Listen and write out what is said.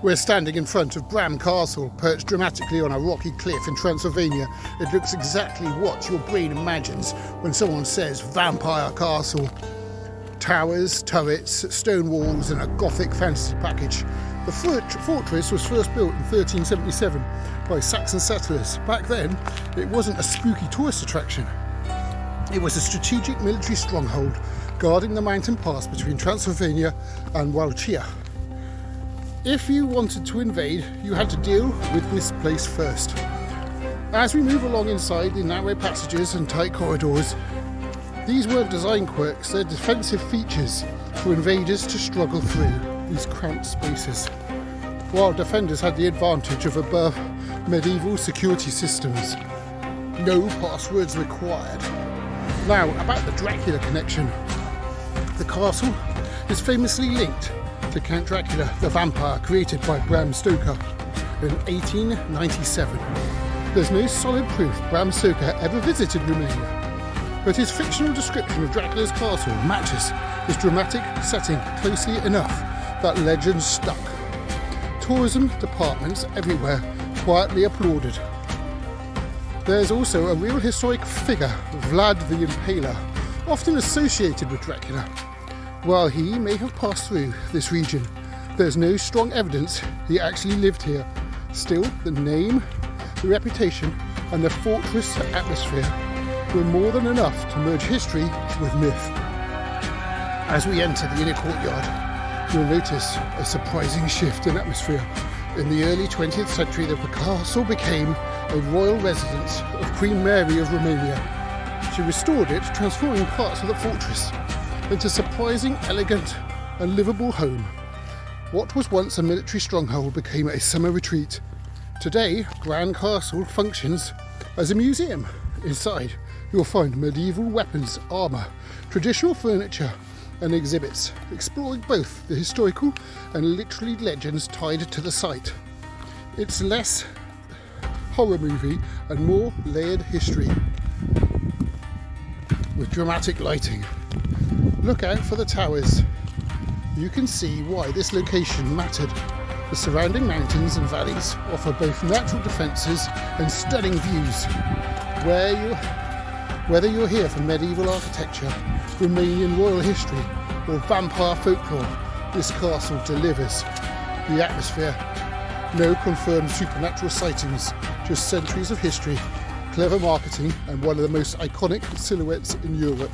We're standing in front of Bran Castle, perched dramatically on a rocky cliff in Transylvania. It looks exactly what your brain imagines when someone says vampire castle. Towers, turrets, stone walls and a gothic fantasy package. The fortress was first built in 1377 by Saxon settlers. Back then, it wasn't a spooky tourist attraction. It was a strategic military stronghold guarding the mountain pass between Transylvania and Wallachia. If you wanted to invade, you had to deal with this place first. As we move along inside the narrow passages and tight corridors, these weren't design quirks, they're defensive features for invaders to struggle through these cramped spaces, while defenders had the advantage of above medieval security systems. No passwords required. Now, about the Dracula connection. The castle is famously linked to Count Dracula, the vampire created by Bram Stoker in 1897. There's no solid proof Bram Stoker ever visited Romania, but his fictional description of Dracula's castle matches his dramatic setting closely enough that legend stuck. Tourism departments everywhere quietly applauded. There's also a real historic figure, Vlad the Impaler, often associated with Dracula. While he may have passed through this region, there's no strong evidence he actually lived here. Still, the name, the reputation, and the fortress atmosphere were more than enough to merge history with myth. As we enter the inner courtyard, you'll notice a surprising shift in atmosphere. In the early 20th century, the castle became a royal residence of Queen Mary of Romania. She restored it, transforming parts of the fortress into surprising, elegant and livable home. What was once a military stronghold became a summer retreat. Today, Bran Castle functions as a museum. Inside, you'll find medieval weapons, armour, traditional furniture and exhibits, exploring both the historical and literary legends tied to the site. It's less horror movie and more layered history, with dramatic lighting. Look out for the towers. You can see why this location mattered. The surrounding mountains and valleys offer both natural defences and stunning views. Whether you're here for medieval architecture, Romanian royal history, or vampire folklore, this castle delivers. The atmosphere, no confirmed supernatural sightings, just centuries of history, clever marketing, and one of the most iconic silhouettes in Europe.